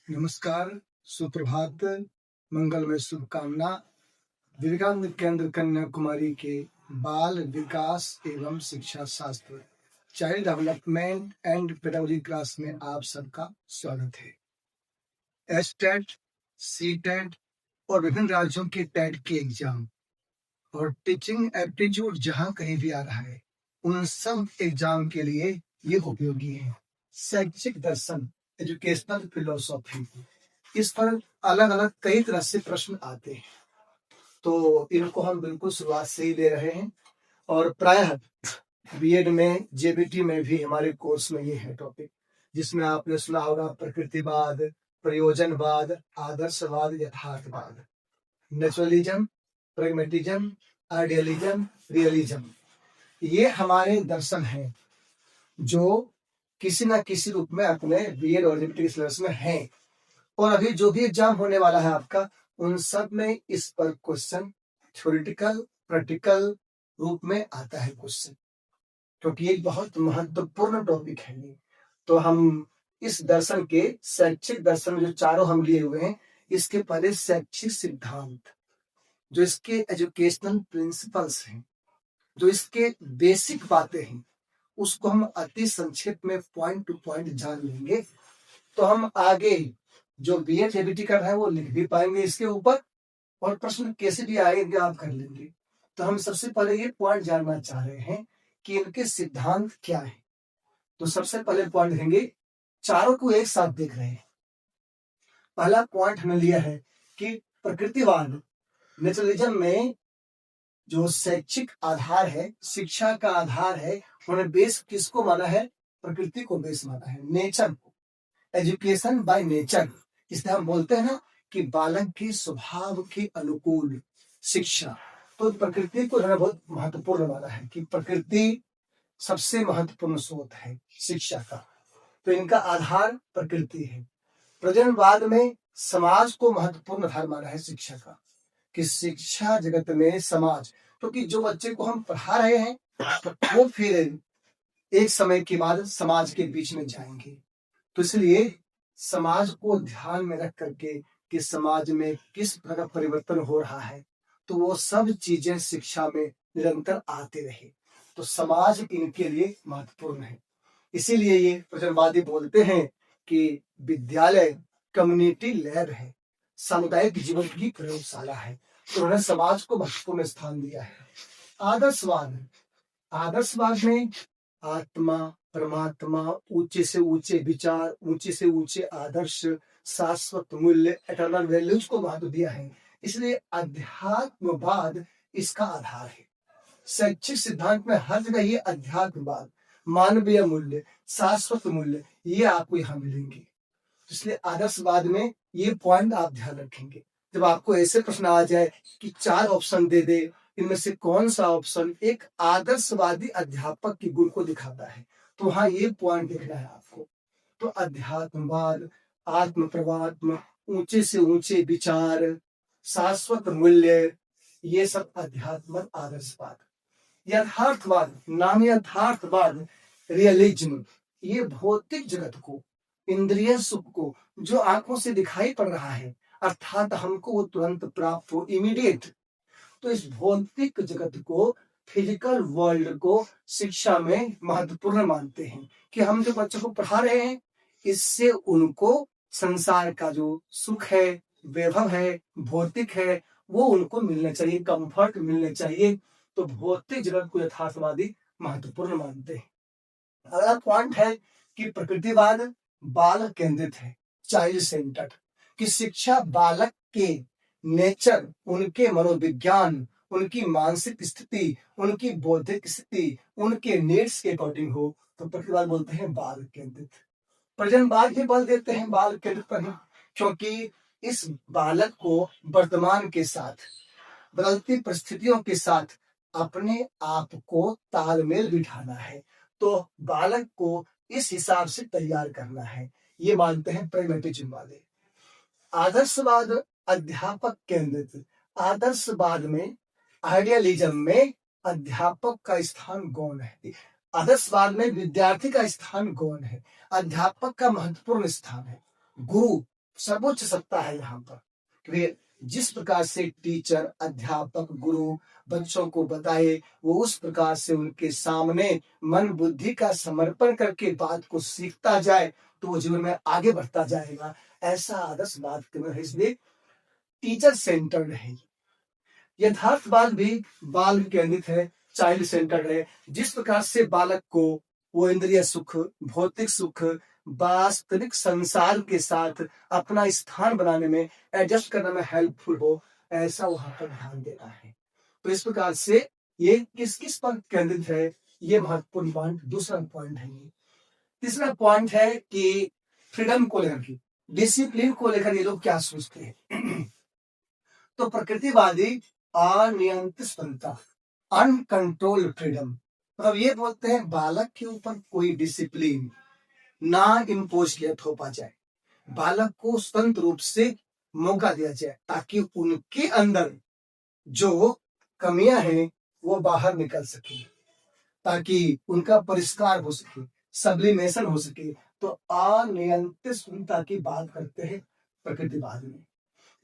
नमस्कार, सुप्रभात, मंगलमय शुभकामना। विवेकानंद केंद्र कन्याकुमारी के बाल विकास एवं शिक्षा शास्त्र child development and pedagogy class में आप सबका स्वागत है। एसटेट, सीटेट और विभिन्न राज्यों के टेट के एग्जाम और टीचिंग एप्टीट्यूड जहां कहीं भी आ रहा है, उन सब एग्जाम के लिए ये उपयोगी है। शैक्षिक दर्शन, एजुकेशनल फिलोसॉफी, इस पर अलग अलग कई तरह से प्रश्न आते हैं, तो इनको हम बिल्कुल शुरुआत से ही ले रहे हैं। और प्रायः बीएड में, जेबीटी में भी हमारे कोर्स में ये है टॉपिक, जिसमें आपने सुना होगा प्रकृतिवाद, प्रयोजनवाद, आदर्शवाद, यथार्थवाद, नेचुरलिज्म, प्रैग्मेटिज्म, आइडियलिज्म, रियलिज्म। ये हमारे दर्शन हैं जो किसी न किसी रूप में अपने बीएड और जेबीटी के सिलेबस में हैं। और अभी जो भी एग्जाम होने वाला है आपका, उन सब में इस पर क्वेश्चन थ्योरेटिकल, प्रैक्टिकल रूप में आता है क्वेश्चन, क्योंकि ये बहुत महत्वपूर्ण टॉपिक है ये। तो हम इस दर्शन के शैक्षिक दर्शन जो चारों हम लिए हुए हैं, इसके पहले शैक्षिक सिद्धांत, जो इसके एजुकेशनल प्रिंसिपल्स हैं, जो इसके बेसिक बातें हैं, उसको हम अति संक्षेप में पॉइंट टू पॉइंट जान लेंगे। तो हम आगे जो बीएड जेबीटी कर रहे हैं वो लिख भी पाएंगे इसके ऊपर, और प्रश्न कैसे भी आएंगे आप कर लेंगे। तो हम सबसे पहले ये पॉइंट जानना चाह रहे हैं कि इनके सिद्धांत क्या है। तो सबसे पहले पॉइंट देंगे, चारों को एक साथ देख रहे हैं। पहला पॉइंट हमने लिया है कि प्रकृतिवाद, नेचुरलिज्म में जो शैक्षिक आधार है, शिक्षा का आधार है, उन्होंने बेस किसको माना है? प्रकृति को बेस माना है, नेचर को। एजुकेशन बाय नेचर, इसलिए हम बोलते हैं ना कि बालक के स्वभाव के अनुकूल शिक्षा। तो प्रकृति को बहुत महत्वपूर्ण माना है कि प्रकृति सबसे महत्वपूर्ण स्रोत है शिक्षा का, तो इनका आधार प्रकृति है। प्रयोजनवाद में समाज को महत्वपूर्ण आधार माना है शिक्षा का, कि शिक्षा जगत में समाज, क्योंकि जो बच्चे को हम पढ़ा रहे हैं वो फिर एक समय के बाद समाज के बीच में जाएंगे। तो इसलिए समाज को ध्यान में रख करके कि समाज में किस प्रकार परिवर्तन हो रहा है, तो वो सब चीजें शिक्षा में निरंतर आते रहे। तो समाज इनके लिए महत्वपूर्ण है। इसीलिए ये प्रयोजनवादी बोलते हैं कि विद्यालय कम्युनिटी लैब है, सामुदायिक जीवन की प्रयोगशाला है। तो उन्होंने समाज को महत्वपूर्ण स्थान दिया है। आदर्शवाद, आदर्शवाद में आत्मा, परमात्मा, ऊंचे से ऊंचे विचार, ऊंचे से ऊंचे आदर्श, शाश्वत मूल्य, एटर्नल वैल्यूज को महत्व दिया है। इसलिए अध्यात्मवाद इसका आधार है। शैक्षिक सिद्धांत में हर जगह ये अध्यात्मवाद, मानवीय मूल्य, शाश्वत मूल्य, ये आपको यहाँ मिलेंगे। इसलिए आदर्शवाद में ये पॉइंट आप ध्यान रखेंगे। जब आपको ऐसे प्रश्न आ जाए कि 4 ऑप्शन दे दे, इनमें से कौन सा ऑप्शन एक आदर्शवादी अध्यापक के गुण को दिखाता है, तो वहां ये पॉइंट देखना है आपको। तो अध्यात्मवाद, आत्म प्रवात्म, ऊंचे से ऊंचे विचार, शाश्वत मूल्य, ये सब अध्यात्म आदर्शवाद। यथार्थवाद, नाम यथार्थवाद, रियलिज्म, ये भौतिक जगत को, इंद्रिय सुख को, जो आंखों से दिखाई पड़ रहा है, अर्थात हमको वो तुरंत प्राप्त हो, इमीडिएट, तो इस भौतिक जगत को, फिजिकल वर्ल्ड को शिक्षा में महत्वपूर्ण मानते हैं कि हम जो बच्चों को पढ़ा रहे हैं, इससे उनको संसार का जो सुख है, वैभव है, भौतिक है, वो उनको मिलना चाहिए, कंफर्ट मिलने चाहिए। तो भौतिक जगत को यथार्थवादी महत्वपूर्ण मानते हैं। अगला पॉइंट है कि प्रकृतिवाद बालक केंद्रित है, चाइल्ड सेंटर्ड, कि शिक्षा बालक के नेचर, उनके मनोविज्ञान, उनकी मानसिक स्थिति, उनकी बौद्धिक स्थिति, उनके नीड्स के अकॉर्डिंग हो। तो प्रकृतिवाद बोलते हैं बाल केंद्रित। प्रयोजनवाद भी बल देते हैं बाल केंद्रित पर ही, क्योंकि इस बालक को वर्तमान के साथ, बदलती परिस्थितियों के साथ अपने आप को तालमेल बिठाना है, तो बालक को इस हिसाब से तैयार करना है, ये मानते हैं प्रैग्मेटिज्म वाले। आदर्शवाद अध्यापक केंद्रित, आदर्शवाद में, आइडियलिज्म में अध्यापक का स्थान गौण है, आदर्शवाद में विद्यार्थी का स्थान गौण है, अध्यापक का महत्वपूर्ण स्थान है। गुरु सर्वोच्च सत्ता है यहाँ पर। कि जिस प्रकार से टीचर, अध्यापक, गुरु बच्चों को बताए, वो उस प्रकार से उनके सामने मन बुद्धि का समर्पण करके बात को सीखता जाए तो वो जीवन में आगे बढ़ता जाएगा। ऐसा आदर्श बात है, इसलिए टीचर सेंटर्ड है। यथार्थवाद भी बाल केंद्रित है, चाइल्ड सेंटर्ड है। जिस प्रकार से बालक को वो इंद्रिय सुख, भौतिक सुख, वास्तविक संसार के साथ अपना स्थान बनाने में, एडजस्ट करने में हेल्पफुल हो, ऐसा वहां पर ध्यान देना है। तो इस प्रकार से ये किस किस पर केंद्रित है, ये महत्वपूर्ण पॉइंट, दूसरा पॉइंट है। ये तीसरा पॉइंट है कि फ्रीडम को लेकर, डिसिप्लिन को लेकर ये लोग क्या सोचते हैं। तो प्रकृतिवादी अनियंत्रित स्वतंत्रता, अनकंट्रोल्ड फ्रीडम, मतलब ये बोलते हैं बालक के ऊपर कोई डिसिप्लिन ना इम्पोज किया थोपा जाए, बालक को स्वतंत्र रूप से मौका दिया जाए ताकि उनके अंदर जो कमियां हैं वो बाहर निकल सके, ताकि उनका परिष्कार हो सके, सब्लिमेशन हो सके। तो अनियंत्रित स्वतंत्रता की बात करते हैं प्रकृतिवाद में।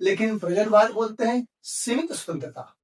लेकिन प्रगतिवाद बोलते हैं सीमित स्वतंत्रता,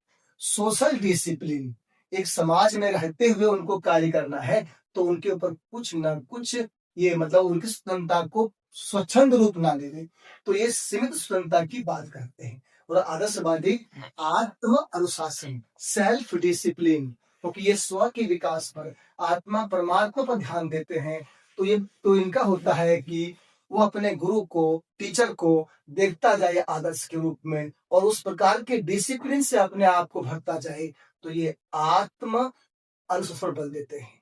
सोशल डिसिप्लिन। एक समाज में रहते हुए उनको कार्य करना है तो उनके ऊपर कुछ ना कुछ, ये मतलब उनकी स्वतंत्रता को स्वच्छंद रूप ना ले दे, तो ये सीमित स्वतंत्रता की बात करते हैं। और आदर्शवादी आत्म अनुशासन, सेल्फ डिसिप्लिन, क्योंकि ये स्व के विकास पर, आत्मा परमात्मा पर ध्यान देते हैं। तो इनका होता है कि वो अपने गुरु को, टीचर को देखता जाए आदर्श के रूप में और उस प्रकार के डिसिप्लिन से अपने आप को भरता जाए। तो ये आत्म अनुशासन बल देते हैं।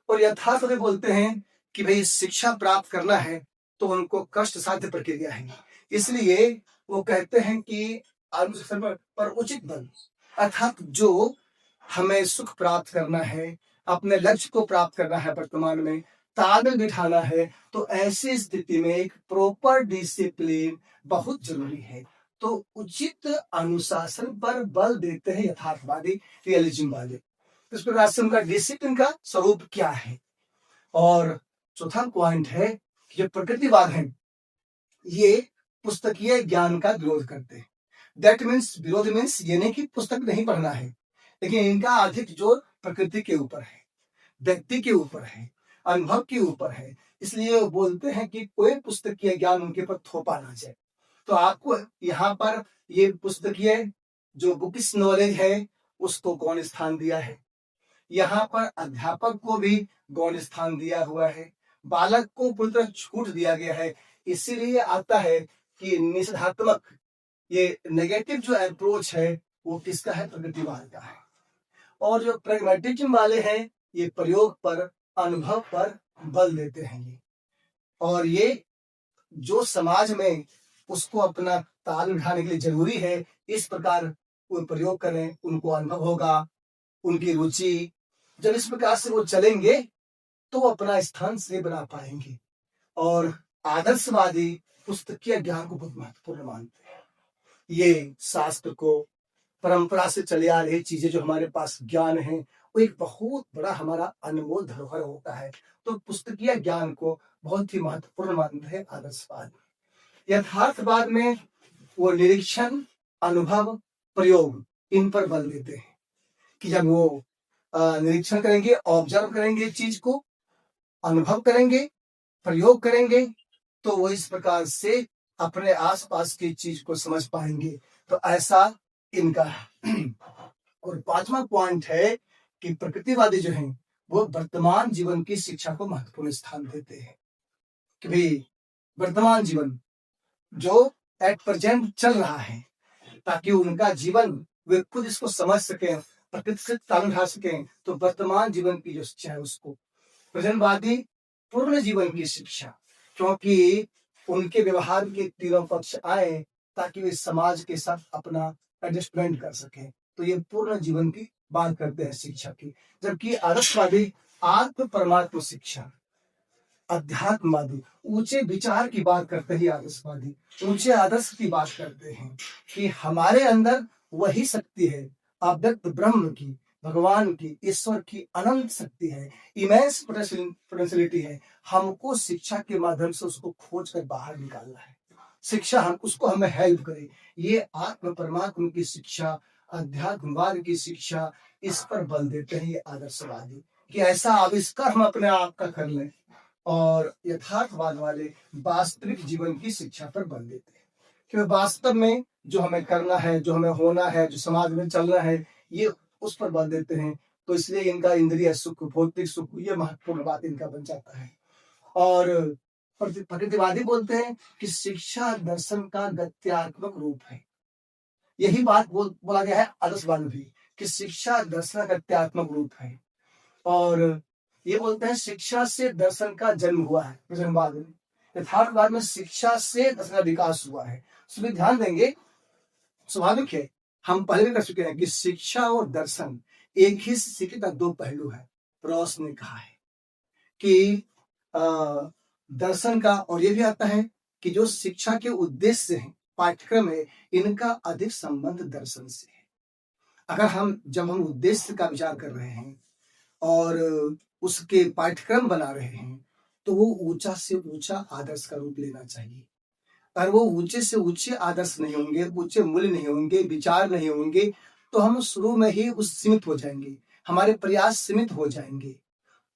और यथार्थ में बोलते हैं कि भाई शिक्षा प्राप्त करना है तो उनको कष्ट साध्य प्रक्रिया है, इसलिए वो कहते हैं कि अनुशासन पर उचित बल, अर्थात जो हमें सुख प्राप्त करना है, अपने लक्ष्य को प्राप्त करना है, वर्तमान में तालमेल बिठाना है, तो ऐसी स्थिति में एक प्रॉपर डिसिप्लिन बहुत जरूरी है। तो उचित अनुशासन पर बल देते हैं यथार्थवादी, रियलिज्म वाले। इस प्रकार से उनका डिसिप्लिन का स्वरूप क्या है। और चौथा पॉइंट है कि जो प्रकृतिवाद है ये पुस्तकीय ज्ञान का विरोध करते हैं। दैट मीन्स, विरोध मीन्स ये नहीं कि पुस्तक नहीं पढ़ना है, लेकिन इनका अधिक जोर प्रकृति के ऊपर है, व्यक्ति के ऊपर है, अनुभव के ऊपर है। इसलिए वो बोलते हैं कि कोई पुस्तकीय ज्ञान उनके पर थोपा ना जाए। तो आपको यहाँ पर ये पुस्तकीय जो बुकिश नॉलेज है उसको गौण स्थान दिया है, यहाँ पर अध्यापक को भी गौण स्थान दिया हुआ है, बालक को पूरी तरह छूट दिया गया है। इसीलिए आता है कि निषेधात्मक, ये नेगेटिव जो अप्रोच है वो किसका है, प्रकृतिवाद का है। और जो प्रैग्मेटिज्म वाले हैं ये प्रयोग पर, अनुभव पर बल देते हैं ये। और ये जो समाज में उसको अपना ताल उठाने के लिए जरूरी है, इस प्रकार वो प्रयोग करें, उनको अनुभव होगा, उनकी रुचि, जब इस प्रकार से वो चलेंगे तो वो अपना स्थान से बना पाएंगे। और आदर्शवादी पुस्तकीय ज्ञान को बहुत महत्वपूर्ण मानते हैं। ये शास्त्र को, परंपरा से चले आ रही चीजें जो हमारे पास ज्ञान है, वो एक बहुत बड़ा हमारा अनमोल धरोहर होता है। तो पुस्तकीय ज्ञान को बहुत ही महत्वपूर्ण मानते हैं आदर्शवाद। यथार्थवाद में वो निरीक्षण, अनुभव, प्रयोग, इन पर बल देते हैं कि जब वो निरीक्षण करेंगे, ऑब्जर्व करेंगे चीज को, अनुभव करेंगे, प्रयोग करेंगे, तो वो इस प्रकार से अपने आसपास की चीज को समझ पाएंगे। तो ऐसा इनका है। और पांचवा पॉइंट है कि प्रकृतिवादी जो हैं वो वर्तमान जीवन की शिक्षा को महत्वपूर्ण स्थान देते हैं कि भाई वर्तमान जीवन जो एट प्रेजेंट चल रहा है, ताकि उनका जीवन वे खुद इसको समझ सकें, प्रकृति से ताल उठा सकें। तो वर्तमान जीवन की जो शिक्षा है उसको, प्रजनवादी पूर्ण जीवन की शिक्षा, क्योंकि उनके व्यवहार के तीनों पक्ष आए ताकि वे समाज के साथ अपना एडजस्टमेंट कर सके। तो ये पूर्ण जीवन की बात करते हैं शिक्षा की। जबकि आदर्शवादी आत्म परमात्म शिक्षा, अध्यात्मवादी ऊंचे विचार की बात करते हैं, आदर्शवादी ऊंचे आदर्श की बात करते हैं कि हमारे अंदर वही शक्ति है, अव्यक्त ब्रह्म की, भगवान की, ईश्वर की अनंत शक्ति है, इमेंस पोटेंशियलिटी है। हमको शिक्षा के माध्यम से उसको खोज कर बाहर निकालना है, शिक्षा हम उसको हमें हेल्प करे। ये आत्म परमात्मा की शिक्षा, अध्यात्मवाद की शिक्षा, इस पर बल देते हैं ये आदर्शवादी, कि ऐसा आविष्कार हम अपने आप का कर लें। और यथार्थवाद वाले वास्तविक जीवन की शिक्षा पर बल देते हैं कि वास्तव में जो हमें करना है, जो हमें होना है, जो समाज में चलना है, ये उस पर बल देते हैं। तो इसलिए इनका इंद्रिय सुख, भौतिक सुख, ये महत्वपूर्ण बात इनका बन जाता है। और प्रकृतिवादी बोलते हैं कि शिक्षा दर्शन का गत्यात्मक रूप है। यही बात बोला गया है आदर्शवाद में भी, कि शिक्षा दर्शन का गत्यात्मक रूप है। और ये बोलते हैं शिक्षा से दर्शन का जन्म हुआ है प्रजन्मवाद में। यथार्थवाद में शिक्षा से दर्शन का विकास हुआ है। इसमें ध्यान देंगे, स्वाभाविक है, हम पहले भी कर चुके हैं कि शिक्षा और दर्शन एक ही सिक्के का दो पहलू है। रॉस ने कहा है कि दर्शन का, और ये भी आता है कि जो शिक्षा के उद्देश्य है, पाठ्यक्रम है, इनका अधिक संबंध दर्शन से है। अगर जब हम उद्देश्य का विचार कर रहे हैं और उसके पाठ्यक्रम बना रहे हैं, तो वो ऊंचा से ऊंचा आदर्श का रूप लेना चाहिए। अगर वो ऊंचे से ऊंचे आदर्श नहीं होंगे, ऊंचे मूल्य नहीं होंगे, विचार नहीं होंगे, तो हम शुरू में ही उस सीमित हो जाएंगे, हमारे प्रयास सीमित हो जाएंगे।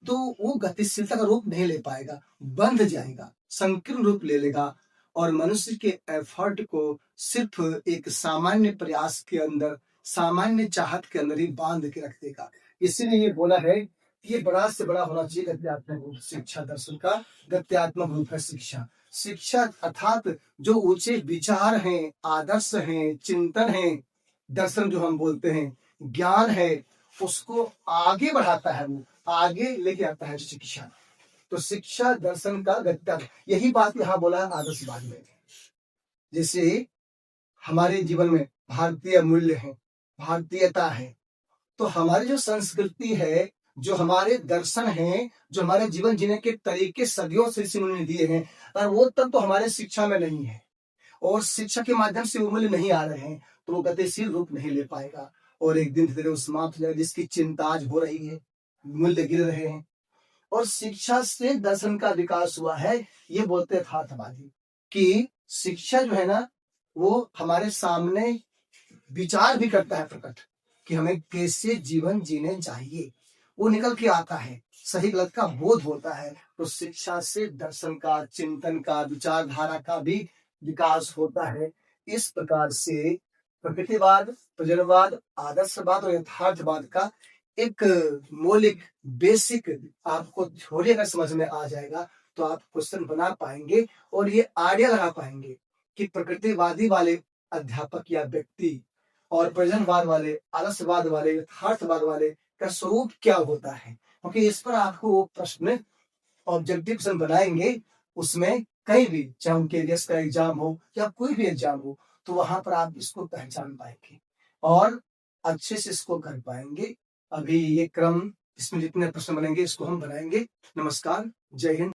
तो वो गतिशीलता का रूप नहीं ले पाएगा, बंध जाएगा, संकीर्ण रूप ले लेगा और मनुष्य के एफर्ट को सिर्फ एक सामान्य प्रयास के अंदर, सामान्य चाहत के अंदर ही बांध के रख देगा। इसीलिए ये बोला है कि ये बड़ा से बड़ा होना चाहिए गत्यात्मक रूप। शिक्षा दर्शन का गत्यात्मक रूप है शिक्षा। शिक्षा अर्थात जो ऊंचे विचार हैं, आदर्श हैं, चिंतन है, दर्शन जो हम बोलते हैं, ज्ञान है, उसको आगे बढ़ाता है, वो आगे लेके आता है शिक्षा। तो शिक्षा दर्शन का गत्या, यही बात यहाँ बोला है आदर्शवाद में। जैसे हमारे जीवन में भारतीय मूल्य है, भारतीयता है, तो हमारी जो संस्कृति है, जो हमारे दर्शन हैं, जो हमारे जीवन जीने के तरीके सदियों से ऋषि मुनि ने दिए हैं, और वो तब तो हमारे शिक्षा में नहीं है, और शिक्षा के माध्यम से वो मूल्य नहीं आ रहे हैं, तो वो गतिशील रूप नहीं ले पाएगा और एक दिन धीरे समाप्त हो जाएगा, जिसकी चिंता आज हो रही है, मूल्य गिर रहे हैं। और शिक्षा से दर्शन का विकास हुआ है, ये बोलते हैं यथार्थवादी, कि शिक्षा जो है ना, वो हमारे सामने विचार भी करता है प्रकट, कि हमें कैसे जीवन जीने चाहिए, वो निकल के आता है, सही गलत का बोध होता है। तो शिक्षा से दर्शन का, चिंतन का, विचारधारा का भी विकास होता है। इस प्रकार से प्रकृतिवाद, प्रजनवाद, आदर्शवाद और यथार्थवाद का एक मौलिक बेसिक आपको थ्योरी अगर समझ में आ जाएगा, तो आप क्वेश्चन बना पाएंगे और ये आइडिया लगा पाएंगे कि प्रकृतिवादी वाले अध्यापक या व्यक्ति और प्रजनवाद वाले, आदर्शवाद वाले, यथार्थवाद वाले का स्वरूप क्या होता है। क्योंकि इस पर आपको वो प्रश्न, ऑब्जेक्टिव प्रश्न बनाएंगे, उसमें कहीं भी, चाहे उनके देश का एग्जाम हो या कोई भी एग्जाम हो, तो वहां पर आप इसको पहचान पाएंगे और अच्छे से इसको कर पाएंगे। अभी ये क्रम, इसमें जितने प्रश्न बनेंगे इसको हम बनाएंगे। नमस्कार, जय हिंद।